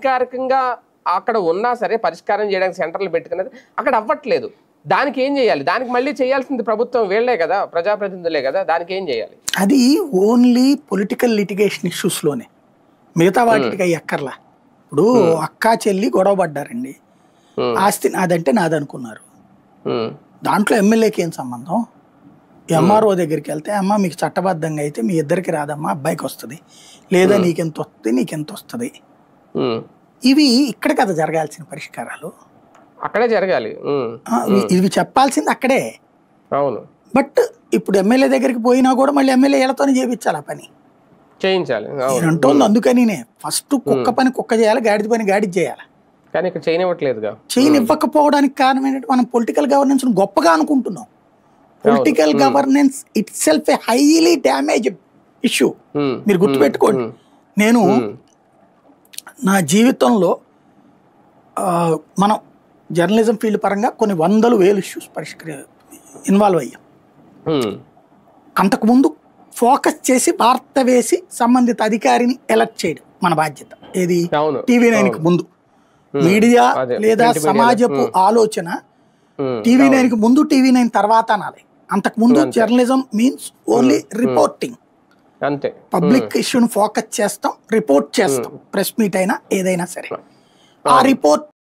అధికారికంగా అక్కడ ఉన్నా సరే పరిష్కారం చేయడానికి సెంటర్లు పెట్టుకున్నది అక్కడ అవ్వట్లేదు. దానికి ఏం చేయాలి? దానికి మళ్ళీ చేయాల్సింది ప్రభుత్వం, వీళ్లే కదా, ప్రజాప్రతినిధులే కదా. దానికి ఏం చేయాలి? అది ఓన్లీ పొలిటికల్ లిటిగేషన్ ఇష్యూస్లోనే, మిగతా వాటికి అవి ఎక్కర్లా. ఇప్పుడు అక్కా చెల్లి గొడవ పడ్డారండి, ఆస్తి నాదంటే నాదనుకున్నారు. దాంట్లో ఎమ్మెల్యేకి ఏం సంబంధం? ఎంఆర్ఓ దగ్గరికి వెళ్తే అమ్మ మీకు చట్టబద్ధంగా అయితే మీ ఇద్దరికి రాదమ్మా, అబ్బాయికి వస్తుంది, లేదా నీకెంత వస్తుంది నీకెంత వస్తుంది. ఇవి ఇక్కడ కదా జరగాల్సిన పరిష్కారాలు, అక్కడే జరగాలి. ఇవి చెప్పాల్సింది అక్కడే. అవును. బట్ ఇప్పుడు ఎమ్మెల్యే దగ్గరికి పోయినా కూడా మళ్ళీ ఎమ్మెల్యే ఏళ్ళతోనే చేయించాలి ఆ పని, చేయించాలి అంటోంది. అందుకనినే ఫస్ట్ కుక్క పని కుక్క చేయాలి, గాడిద పని గాడిద చేయాలి. కానీ ఇక్కడ చేయనివ్వట్లేదుగా. చేయనివ్వకపోవడానికి కారణం ఏంటంటే మనం పొలిటికల్ గవర్నెన్స్ గొప్పగా అనుకుంటున్నాం. Political governance it self a highly damage issue. మీరు గుర్తుపెట్టుకోండి, నేను నా జీవితంలో మనం జర్నలిజం ఫీల్డ్ పరంగా కొన్ని 100,000 ఇష్యూస్ ఇన్వాల్వ్ అయ్యాం. అంతకుముందు ఫోకస్ చేసి వార్త వేసి సంబంధిత అధికారిని ఎలక్ట్ చేయడం మన బాధ్యత. ఏది TV9కి ముందు మీడియా లేదా సమాజపు ఆలోచన TV9కి ముందు, TV9 తర్వాత అనాలి. అంతకుముందు జర్నలిజం మీన్స్ ఓన్లీ రిపోర్టింగ్, అంతే. పబ్లిక్ ఇష్యూని ఫోకస్ చేస్తాం, రిపోర్ట్ చేస్తాం, ప్రెస్ మీట్ అయినా ఏదైనా సరే. ఆ రిపోర్ట్